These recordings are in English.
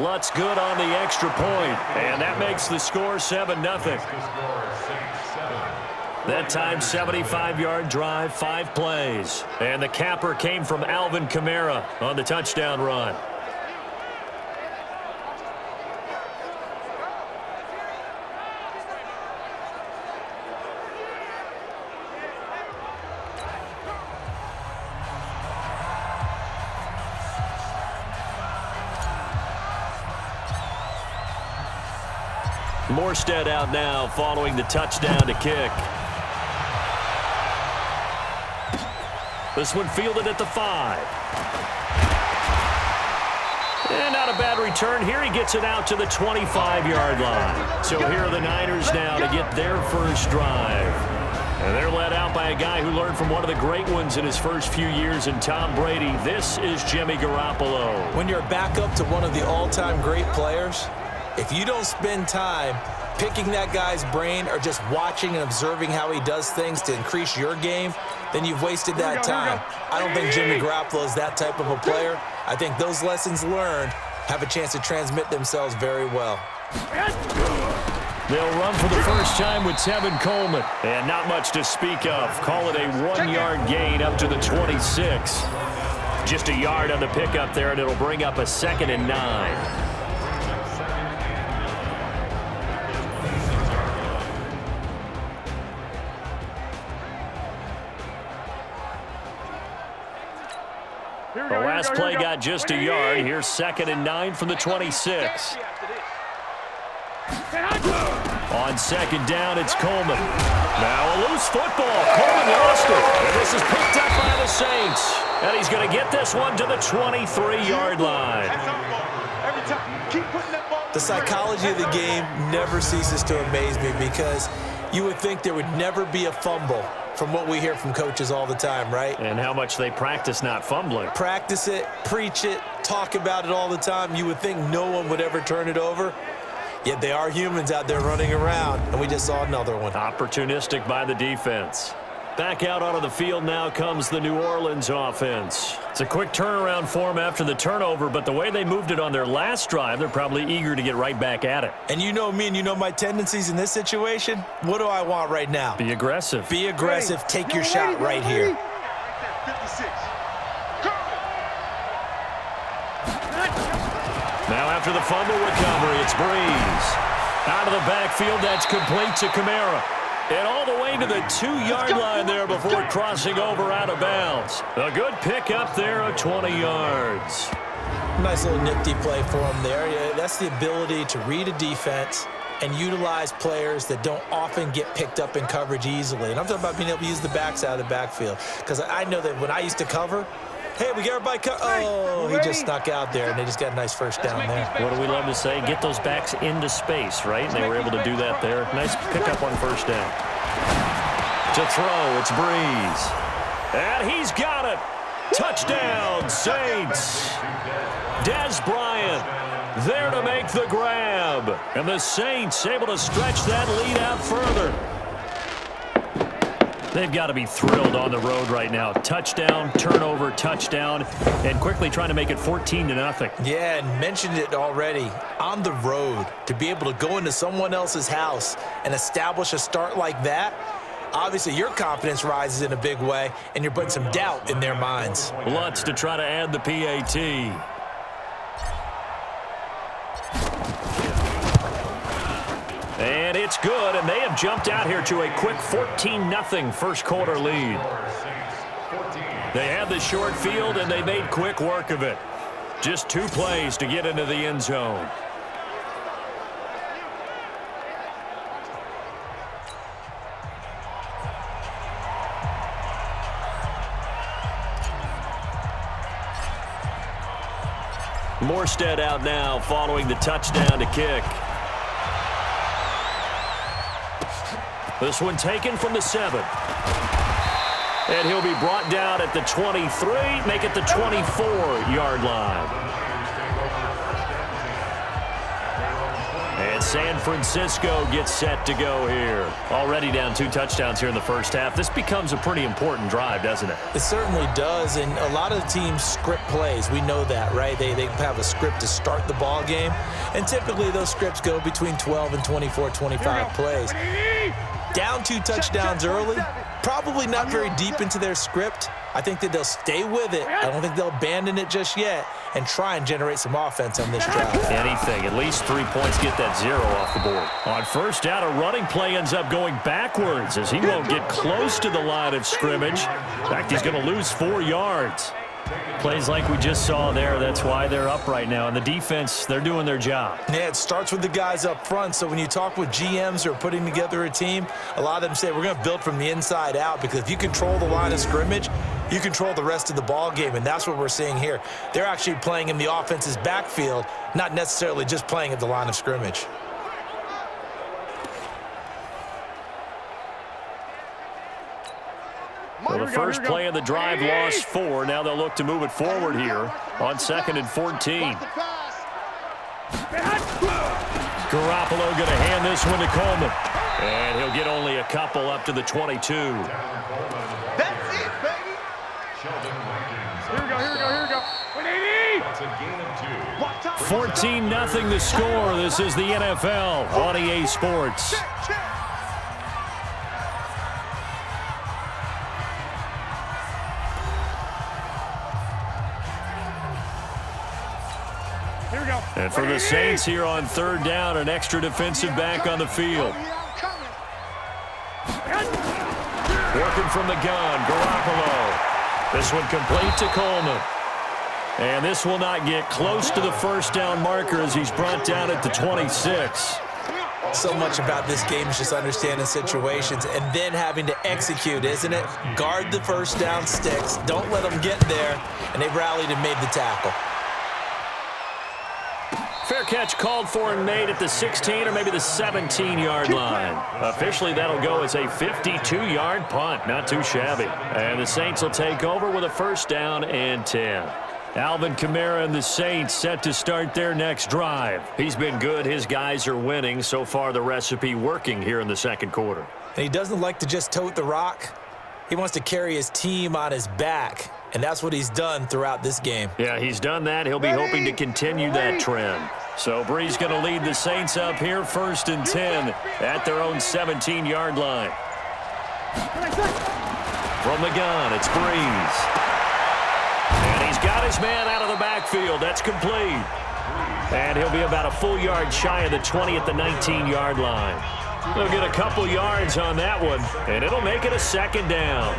Lutz good on the extra point, and that makes the score 7-0. That time, 75-yard drive, 5 plays. And the capper came from Alvin Kamara on the touchdown run. Morstead out now following the touchdown to kick. This one fielded at the 5. And not a bad return here. He gets it out to the 25-yard line. So here are the Niners now to get their first drive. And they're led out by a guy who learned from one of the great ones in his first few years in Tom Brady. This is Jimmy Garoppolo. When you're a backup to one of the all-time great players, if you don't spend time picking that guy's brain or just watching and observing how he does things to increase your game, then you've wasted that time. I don't think Jimmy Garoppolo is that type of a player. I think those lessons learned have a chance to transmit themselves very well. They'll run for the first time with Tevin Coleman. And not much to speak of. Call it a 1-yard gain up to the 26. Just a yard on the pickup there, and it'll bring up a 2nd and 9. The last play got just a yard. Here's 2nd and 9 from the 26. On 2nd down, it's Coleman. Now a loose football. Coleman lost it. And this is picked up by the Saints. And he's going to get this one to the 23-yard line. The psychology of the game never ceases to amaze me because you would think there would never be a fumble from what we hear from coaches all the time, right? And how much they practice not fumbling. Practice it, preach it, talk about it all the time. You would think no one would ever turn it over. Yet they are humans out there running around, and we just saw another one. Opportunistic by the defense. Back out onto the field now comes the New Orleans offense. It's a quick turnaround for them after the turnover, but the way they moved it on their last drive, they're probably eager to get right back at it. And you know me and you know my tendencies in this situation. What do I want right now? Be aggressive. Be aggressive. Take your shot right here. Now after the fumble recovery, it's Breeze. Out of the backfield, that's complete to Kamara. And all the way to the 2-yard line there before crossing over out of bounds. A good pickup there of 20 yards. Nice little nifty play for him there. Yeah, that's the ability to read a defense and utilize players that don't often get picked up in coverage easily. And I'm talking about being able to use the backs out of the backfield. Because I know that when I used to cover, hey, we got everybody oh, he just snuck out there, and they just got a nice first down there. What do we love to say? Get those backs into space, right? And they were able to do that there. Nice pickup on first down. To throw, it's Breeze. And he's got it. Touchdown, Saints. Dez Bryant there to make the grab. And the Saints able to stretch that lead out further. They've got to be thrilled on the road right now. Touchdown, turnover, touchdown, and quickly trying to make it 14-0. Yeah, and mentioned it already. On the road, to be able to go into someone else's house and establish a start like that, obviously your confidence rises in a big way, and you're putting some doubt in their minds. Lutz to try to add the PAT. And it's good, and they have jumped out here to a quick 14-0 first quarter lead. They had the short field, and they made quick work of it. Just 2 plays to get into the end zone. Morstead out now following the touchdown to kick. This one taken from the 7. And he'll be brought down at the 23, make it the 24-yard line. And San Francisco gets set to go here. Already down 2 touchdowns here in the first half. This becomes a pretty important drive, doesn't it? It certainly does, and a lot of teams script plays. We know that, right? They have a script to start the ball game, and typically those scripts go between 12 and 24, 25 plays. Down 2 touchdowns early, probably not very deep into their script. I think that they'll stay with it. I don't think they'll abandon it just yet and try and generate some offense on this drive. Anything, at least 3 points, get that 0 off the board. On first down, a running play ends up going backwards as he won't get close to the line of scrimmage. In fact, he's going to lose 4 yards. Plays like we just saw there, that's why they're up right now. And the defense, they're doing their job. Yeah, it starts with the guys up front. So when you talk with GMs who are putting together a team, a lot of them say we're going to build from the inside out, because if you control the line of scrimmage, you control the rest of the ball game, and that's what we're seeing here. They're actually playing in the offense's backfield, not necessarily just playing at the line of scrimmage. Well, the first play of the drive lost 4. Now they'll look to move it forward here on 2nd and 14. Garoppolo going to hand this one to Coleman. And he'll get only a couple up to the 22. That's it, baby. Here we go. 14-0 the score. This is the NFL on EA Sports. And for the Saints here on 3rd down, an extra defensive back on the field. Working from the gun, Garoppolo. This one complete to Coleman. And this will not get close to the first down marker as he's brought down at the 26. So much about this game is just understanding situations and then having to execute, isn't it? Guard the first down sticks. Don't let them get there. And they rallied and made the tackle. Fair catch called for and made at the 16 or maybe the 17-yard line. Officially, that'll go as a 52-yard punt. Not too shabby. And the Saints will take over with a first down and 10. Alvin Kamara and the Saints set to start their next drive. He's been good. His guys are winning. So far, the recipe working here in the second quarter. And he doesn't like to just tote the rock. He wants to carry his team on his back. And that's what he's done throughout this game. Yeah, he's done that. He'll be hoping to continue that trend. So Brees going to lead the Saints up here, 1st and 10 at their own 17-yard line. From the gun, it's Brees. And he's got his man out of the backfield. That's complete. And he'll be about a full yard shy of the 20 at the 19-yard line. They'll get a couple yards on that one, and it'll make it a 2nd down.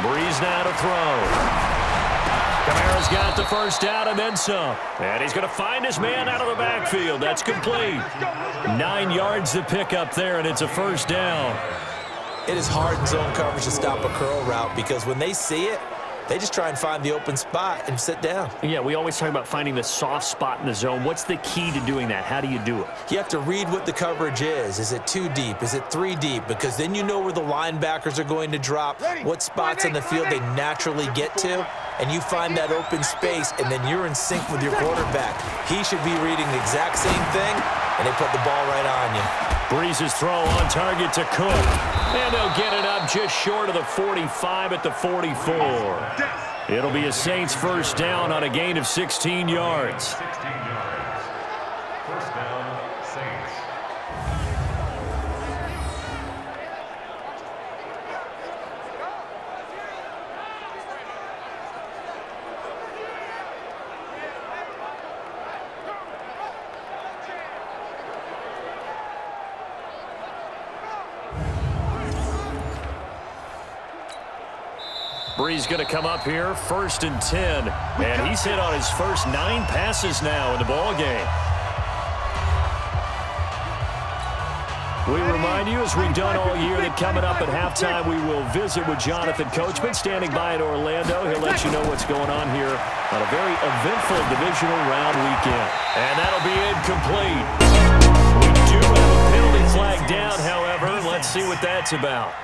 Brees now to throw. Kamara's got the first down and then some. And he's going to find his man out of the backfield. That's complete. 9 yards to pick up there, and it's a first down. It is hard in zone coverage to stop a curl route because when they see it, they just try and find the open spot and sit down. Yeah, we always talk about finding the soft spot in the zone. What's the key to doing that? How do you do it? You have to read what the coverage is. Is it 2 deep? Is it 3 deep? Because then you know where the linebackers are going to drop, what spots on the field they naturally get to, and you find that open space, and then you're in sync with your quarterback. He should be reading the exact same thing, and they put the ball right on you. Brees' throw on target to Cook. And they'll get it up just short of the 45 at the 44. It'll be a Saints first down on a gain of 16 yards. First down, Saints. Brees going to come up here, 1st and 10. And he's hit on his first 9 passes now in the ball game. We remind you, as we've done all year, that coming up at halftime, we will visit with Jonathan Coachman, standing by in Orlando. He'll let you know what's going on here on a very eventful divisional round weekend. And that'll be incomplete. We do have a penalty flag down, however. Let's see what that's about.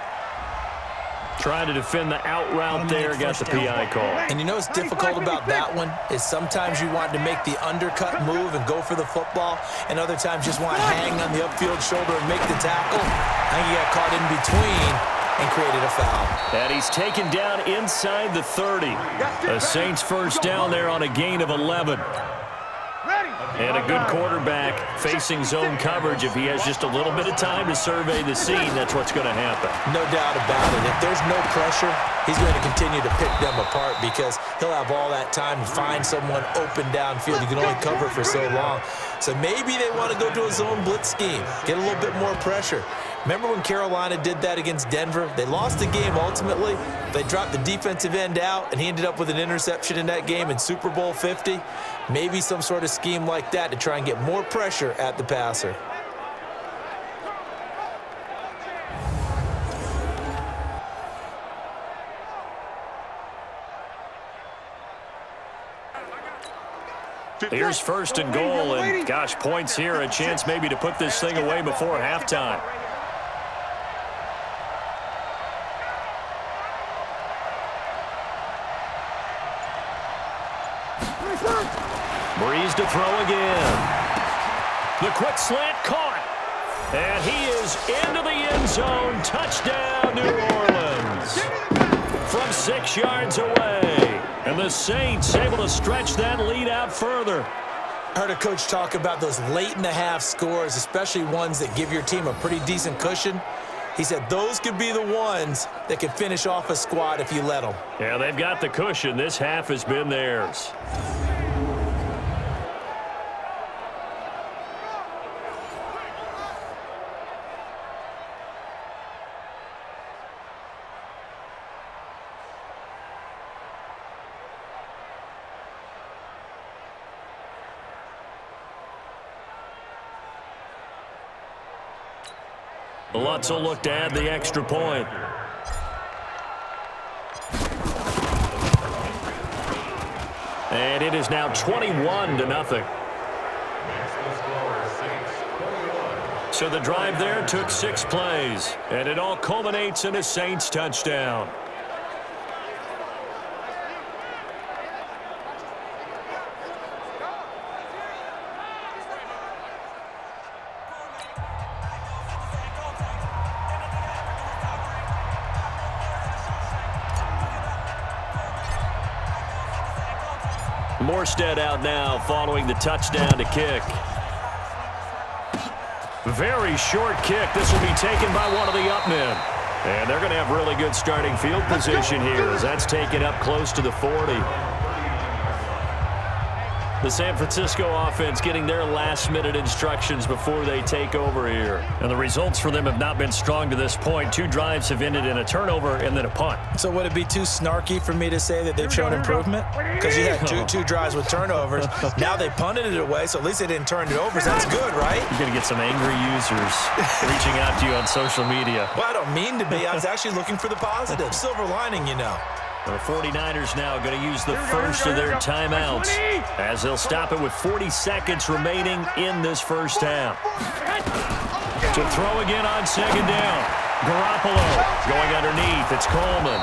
Trying to defend the out route there, got the PI call. And you know what's difficult about that one is sometimes you want to make the undercut move and go for the football, and other times just want to hang on the upfield shoulder and make the tackle. I think he got caught in between and created a foul. And he's taken down inside the 30. The Saints first down there on a gain of 11. And a good quarterback facing zone coverage. If he has just a little bit of time to survey the scene, that's what's going to happen. No doubt about it. If there's no pressure, he's going to continue to pick them apart because he'll have all that time to find someone open downfield. You can only cover for so long. So maybe they want to go to a zone blitz scheme, get a little bit more pressure. Remember when Carolina did that against Denver? They lost the game ultimately. They dropped the defensive end out, and he ended up with an interception in that game in Super Bowl 50. Maybe some sort of scheme like that to try and get more pressure at the passer. Here's first and goal, and gosh, points here, a chance maybe to put this thing away before halftime. Breeze to throw again. The quick slant caught. And he is into the end zone. Touchdown, New Orleans. From 6 yards away. And the Saints able to stretch that lead out further. I heard a coach talk about those late-in-the-half scores, especially ones that give your team a pretty decent cushion. He said those could be the ones that could finish off a squad if you let them. Yeah, they've got the cushion. This half has been theirs. Lutz will look to add the extra point. And it is now 21-0. So the drive there took 6 plays, and it all culminates in a Saints touchdown. Morstead out now following the touchdown to kick. Very short kick. This will be taken by one of the up men. And they're going to have really good starting field position here as that's taken up close to the 40. The San Francisco offense getting their last-minute instructions before they take over here. And the results for them have not been strong to this point. 2 drives have ended in a turnover and then a punt. So would it be too snarky for me to say that they've shown improvement? Because you had two drives with turnovers. Now they punted it away, so at least they didn't turn it over. So that's good, right? You're going to get some angry users reaching out to you on social media. Well, I don't mean to be. I was actually looking for the positive. Silver lining, you know. The 49ers now going to use the first of their timeouts as they'll stop it with 40 seconds remaining in this first half. To throw again on second down. Garoppolo going underneath. It's Coleman.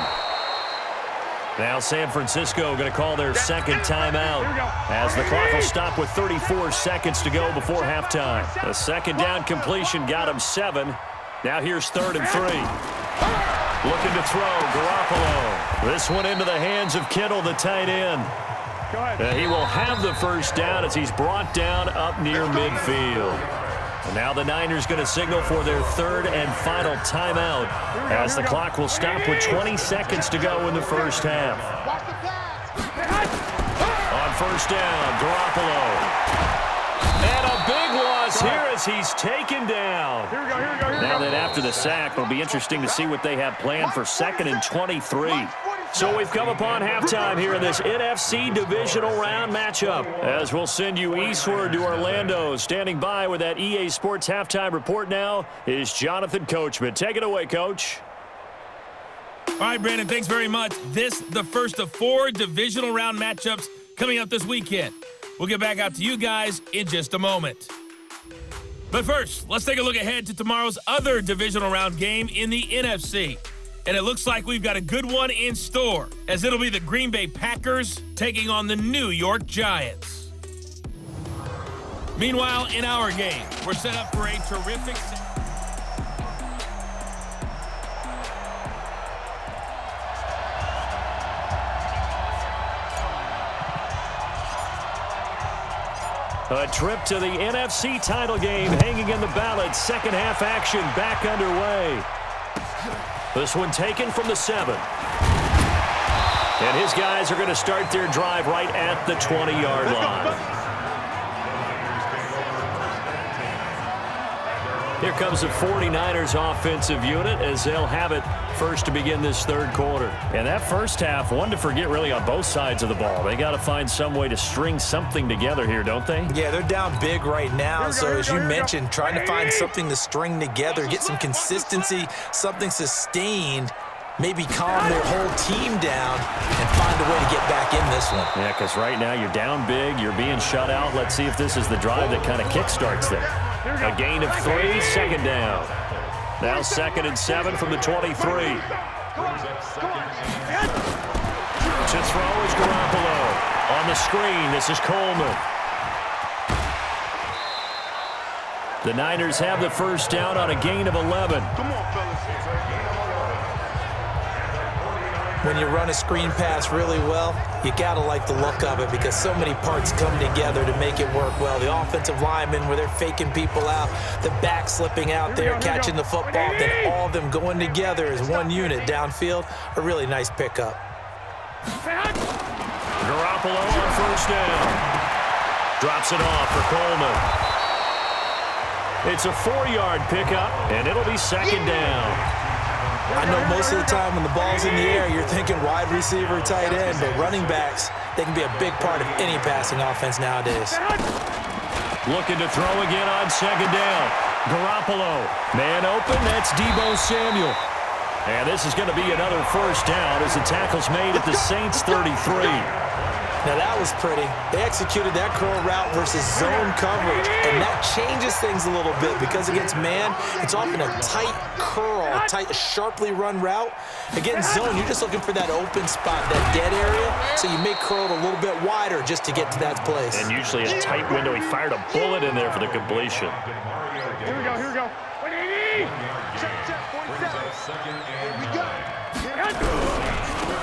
Now San Francisco going to call their second timeout as the clock will stop with 34 seconds to go before halftime. The second down completion got him 7. Now here's 3rd and 3. Looking to throw, Garoppolo. This one into the hands of Kittle, the tight end. He will have the first down as he's brought down up near midfield. And now the Niners going to signal for their 3rd and final timeout as the clock will stop with 20 seconds to go in the first half. On first down, Garoppolo. And a big loss here as he's taken down. Now that after the sack, it'll be interesting to see what they have planned for 2nd and 23. So we've come upon halftime here in this NFC divisional round matchup. As we'll send you eastward to Orlando. Standing by with that EA Sports halftime report now is Jonathan Coachman. Take it away, Coach. All right, Brandon, thanks very much. This, the first of 4 divisional round matchups coming up this weekend. We'll get back out to you guys in just a moment. But first, let's take a look ahead to tomorrow's other divisional round game in the NFC. And it looks like we've got a good one in store, as it'll be the Green Bay Packers taking on the New York Giants. Meanwhile, in our game, we're set up for a terrific... A trip to the NFC title game hanging in the balance. Second half action back underway. This one taken from the 7. And his guys are going to start their drive right at the 20-yard line. Here comes the 49ers offensive unit as they'll have it first to begin this third quarter. And that first half, one to forget really on both sides of the ball. They got to find some way to string something together here, don't they? Yeah, they're down big right now. So as you mentioned, trying to find something to string together, get some consistency, something sustained, maybe calm their whole team down and find a way to get back in this one. Yeah, because right now you're down big, you're being shut out. Let's see if this is the drive that kind of kickstarts them. A gain of 3, second down. Now 2nd and 7 from the 23. To throw is Garoppolo. On the screen, this is Coleman. The Niners have the first down on a gain of 11. Come on, fellas. When you run a screen pass really well, you got to like the look of it because so many parts come together to make it work well. The offensive linemen where they're faking people out, the back slipping out there, catching the football, then all of them going together as one unit downfield. A really nice pickup. Garoppolo on first down. Drops it off for Coleman. It's a 4-yard pickup, and it'll be second down. I know most of the time when the ball's in the air, you're thinking wide receiver, tight end, but running backs, they can be a big part of any passing offense nowadays. Looking to throw again on second down. Garoppolo, man open, that's Deebo Samuel. And this is going to be another first down as the tackle's made at the Saints 33. Now that was pretty. They executed that curl route versus zone coverage, and that changes things a little bit because against man, it's often a tight curl, a tight, sharply run route. Against zone, you're just looking for that open spot, that dead area, so you may curl it a little bit wider just to get to that place. And usually a tight window. He fired a bullet in there for the completion. Here we go, here we go. 180! Check, 47. We go.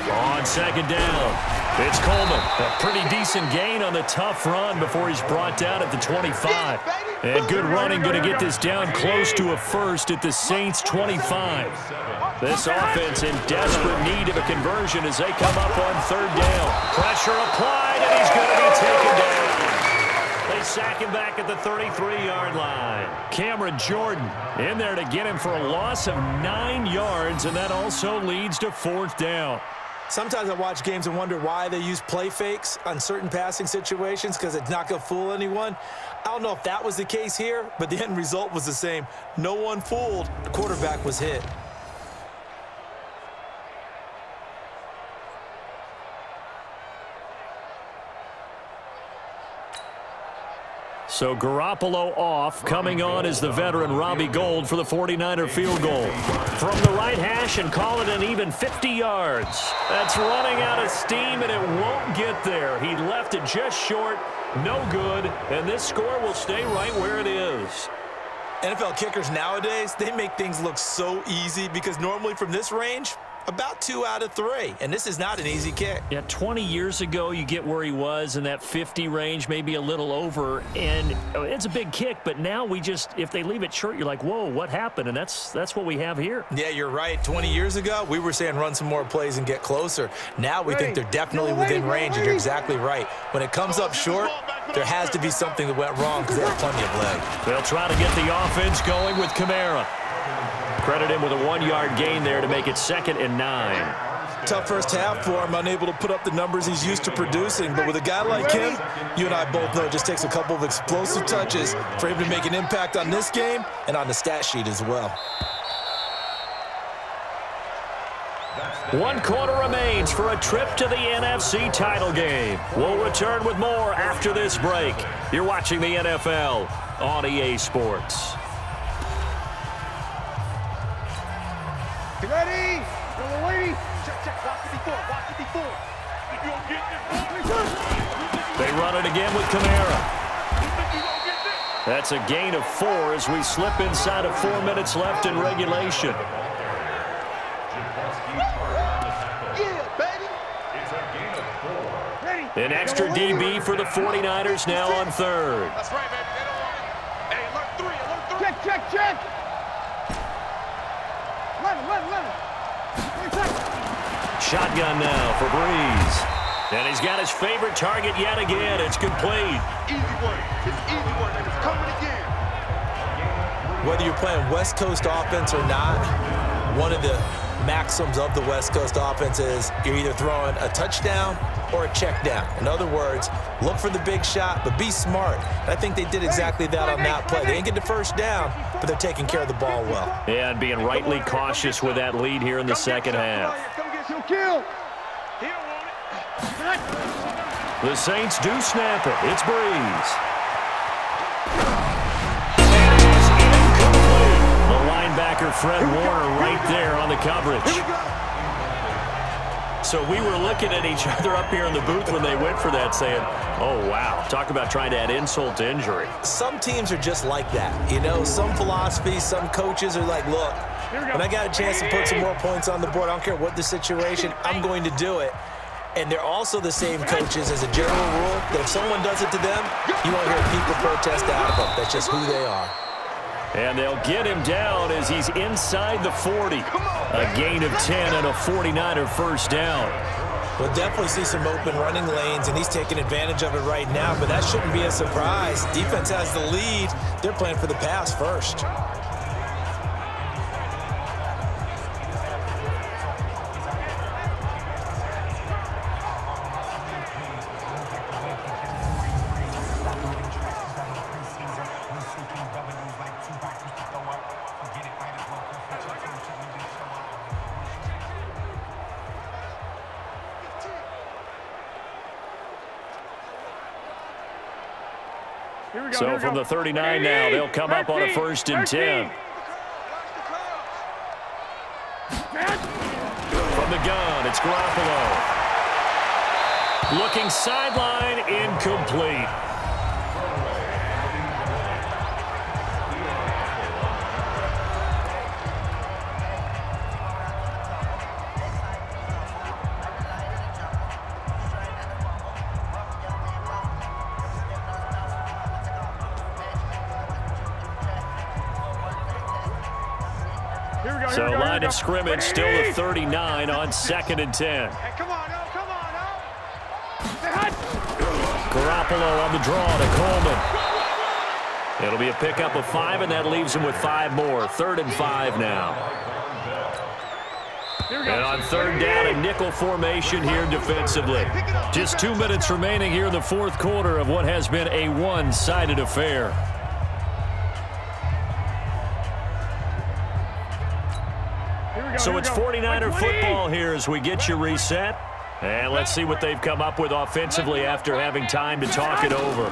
On second down, it's Coleman. A pretty decent gain on the tough run before he's brought down at the 25. And good running, going to get this down close to a first at the Saints 25. This offense in desperate need of a conversion as they come up on third down. Pressure applied, and he's going to be taken down. They sack him back at the 33-yard line. Cameron Jordan in there to get him for a loss of 9 yards, and that also leads to fourth down. Sometimes I watch games and wonder why they use play fakes on certain passing situations because it's not going to fool anyone. I don't know if that was the case here, but the end result was the same. No one fooled. The quarterback was hit. So Garoppolo off. Coming on is the veteran Robbie Gould for the 49er field goal. From the right hash and call it an even 50 yards. That's running out of steam, and it won't get there. He left it just short. No good. And this score will stay right where it is. NFL kickers nowadays, they make things look so easy because normally from this range, about 2 out of 3, and this is not an easy kick. Yeah, 20 years ago, you get where he was in that 50 range, maybe a little over, and it's a big kick, but now we just, if they leave it short, you're like, whoa, what happened? And that's what we have here. Yeah, you're right. 20 years ago, we were saying run some more plays and get closer. Now we think they're definitely within range, and you're exactly right. When it comes up short, there has to be something that went wrong because they have plenty of leg. They'll try to get the offense going with Kamara. Credit him with a 1-yard gain there to make it 2nd and 9. Tough first half for him, unable to put up the numbers he's used to producing. But with a guy like him, you and I both know it just takes a couple of explosive touches for him to make an impact on this game and on the stat sheet as well. 1 quarter remains for a trip to the NFC title game. We'll return with more after this break. You're watching the NFL on EA Sports. You ready? Go away. Check, check. Watch it before. Watch it before. If you don't get this, they run it again with Kamara. That's a gain of 4 as we slip inside of 4 minutes left in regulation. An extra DB for the 49ers now on 3rd. That's right, baby. They don't want it. Hey, alert 3, alert 3. Check, check, check. 11. Shotgun now for Breeze. And he's got his favorite target yet again. It's complete. Easy work. It's easy work, and it's coming again. Whether you're playing West Coast offense or not, one of the maxims of the West Coast offense is you're either throwing a touchdown or a check down. In other words, look for the big shot, but be smart. And I think they did exactly that on that play. They didn't get the first down, but they're taking care of the ball well. And being rightly cautious with that lead here in the second half. The Saints do snap it. It's Breeze. And it is incomplete. The linebacker Fred Warner right there on the coverage. So we were looking at each other up here in the booth when they went for that saying, oh, wow, talk about trying to add insult to injury. Some teams are just like that. You know, some philosophies, some coaches are like, look, when I got a chance to put some more points on the board, I don't care what the situation, I'm going to do it. And they're also the same coaches as a general rule that if someone does it to them, you won't hear people protest out of them. That's just who they are. And they'll get him down as he's inside the 40. A gain of 10 and a 49er first down. We'll definitely see some open running lanes, and he's taking advantage of it right now, but that shouldn't be a surprise. Defense has the lead. They're playing for the pass first. So from the 39 now, they'll come up on a 1st and 10. From the gun, it's Garoppolo. Looking sideline, incomplete. So line of scrimmage still the 39 on 2nd and 10. Hey, come on, no, come on, no. Garoppolo on the draw to Coleman. It'll be a pickup of 5, and that leaves him with 5 more. 3rd and 5 now. And on 3rd down, a nickel formation here defensively. Just 2 minutes remaining here in the 4th quarter of what has been a one-sided affair. So it's 49er football here as we get you reset. And let's see what they've come up with offensively after having time to talk it over.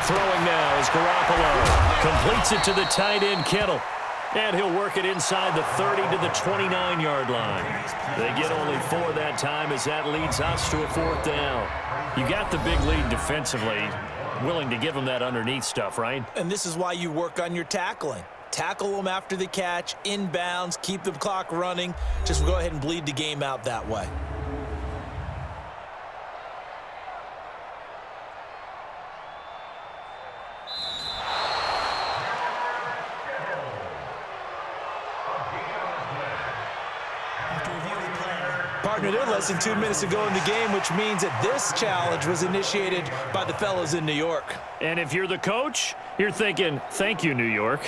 Throwing now is Garoppolo. Completes it to the tight end, Kittle. And he'll work it inside the 30 to the 29-yard line. They get only 4 that time as that leads us to a 4th down. You got the big lead defensively. Willing to give them that underneath stuff, right? And this is why you work on your tackling. Tackle them after the catch, inbounds, keep the clock running. Just go ahead and bleed the game out that way. Partner, they're less than 2 minutes to go in the game, which means that this challenge was initiated by the fellas in New York. And if you're the coach, you're thinking, thank you, New York.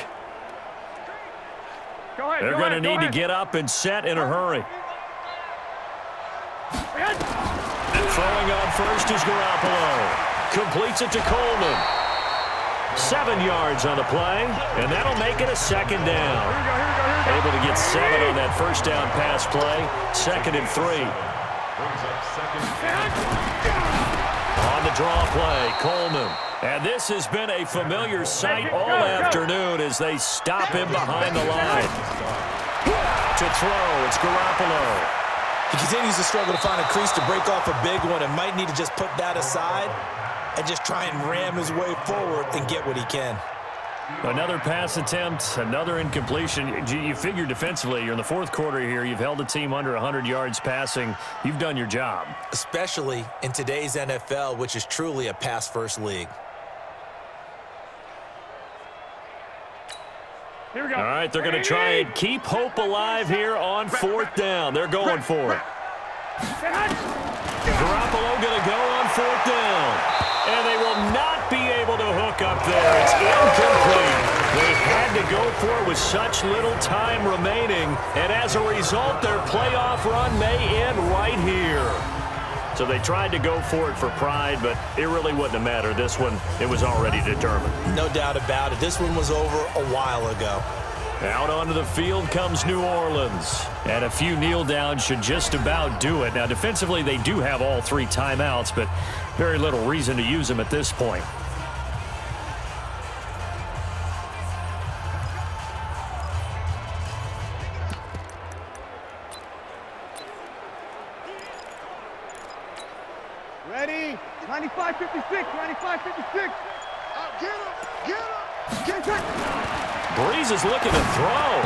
Go ahead, They're going to need to get up and set in a hurry. Throwing on first is Garoppolo. Completes it to Coleman. 7 yards on the play, and that'll make it a second down. Able to get 7 on that first down pass play. 2nd and 3. On the draw play, Coleman. And this has been a familiar sight all afternoon as they stop him behind the line. To throw, it's Garoppolo. He continues to struggle to find a crease to break off a big one and might need to just put that aside and just try and ram his way forward and get what he can. Another pass attempt, another incompletion. You figure defensively, you're in the 4th quarter here. You've held the team under 100 yards passing. You've done your job. Especially in today's NFL, which is truly a pass-first league. Here we go. All right, they're going to try and keep hope alive here on 4th down. They're going for it. Garoppolo going to go on 4th down. And they will not be able to hook up there. It's incomplete. They had to go for it with such little time remaining. And as a result, their playoff run may end right here. So they tried to go for it for pride, but it really wouldn't have mattered. This one, it was already determined. No doubt about it. This one was over a while ago. Out onto the field comes New Orleans. And a few kneel downs should just about do it. Now, defensively, they do have all 3 timeouts, but very little reason to use them at this point. Ready? 95-56, 95-56. Get him. Breeze is looking to throw.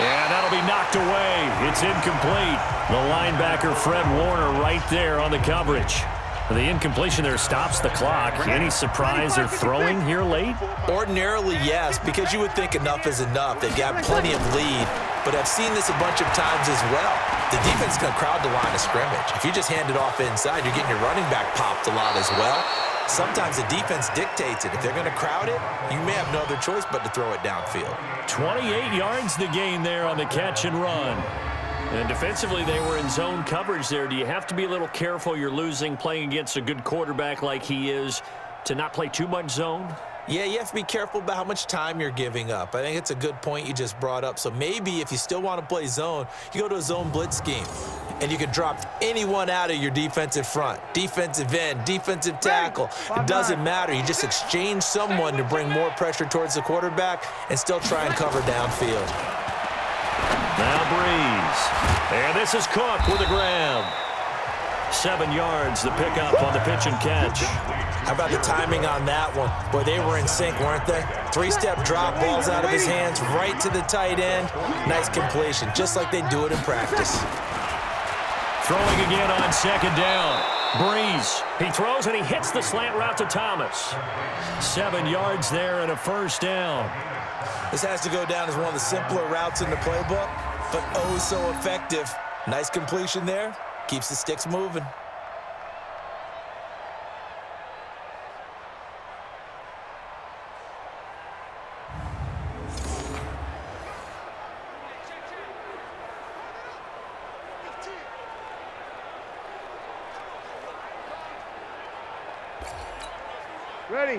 And that'll be knocked away. It's incomplete. The linebacker, Fred Warner, right there on the coverage. The incompletion there stops the clock. Any surprise they're throwing here late? Ordinarily, yes, because you would think enough is enough. They've got plenty of lead, but I've seen this a bunch of times as well. The defense is going to crowd the line of scrimmage. If you just hand it off inside, you're getting your running back popped a lot as well. Sometimes the defense dictates it. If they're going to crowd it, you may have no other choice but to throw it downfield. 28 yards the gain there on the catch and run. And defensively, they were in zone coverage there. Do you have to be a little careful? You're losing, playing against a good quarterback like he is, to not play too much zone? Yeah, you have to be careful about how much time you're giving up. I think it's a good point you just brought up. So maybe if you still want to play zone, you go to a zone blitz scheme. And you can drop anyone out of your defensive front, defensive end, defensive tackle. It doesn't matter. You just exchange someone to bring more pressure towards the quarterback and still try and cover downfield. Now Breeze. And this is Cook with a grab. 7 yards, the pickup on the pitch and catch. How about the timing on that one? Boy, they were in sync, weren't they? 3-step drop, balls out of his hands, right to the tight end. Nice completion, just like they do it in practice. Throwing again on 2nd down. Breeze. He throws and he hits the slant route to Thomas. 7 yards there and a 1st down. This has to go down as one of the simpler routes in the playbook, but oh so effective. Nice completion there. Keeps the sticks moving.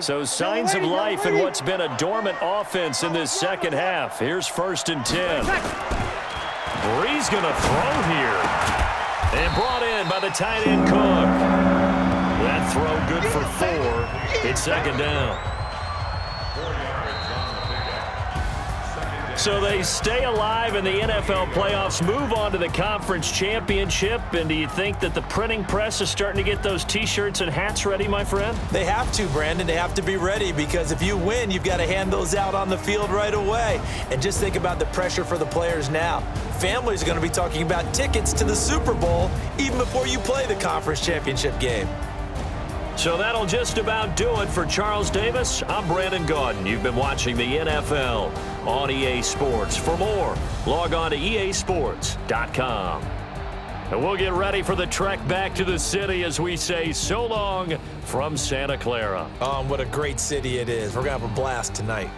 So signs of life in what's been a dormant offense in this 2nd half. Here's 1st and 10. Breeze going to throw here. And brought in by the tight end Cook. That throw good for 4. It's 2nd down. So they stay alive in the NFL playoffs, move on to the conference championship. And do you think that the printing press is starting to get those T-shirts and hats ready, my friend? They have to, Brandon. They have to be ready because if you win, you've got to hand those out on the field right away. And just think about the pressure for the players now. Families are going to be talking about tickets to the Super Bowl even before you play the conference championship game. So that'll just about do it for Charles Davis. I'm Brandon Gaudin. You've been watching the NFL on EA Sports. For more, log on to easports.com. And we'll get ready for the trek back to the city as we say so long from Santa Clara. What a great city it is. We're going to have a blast tonight.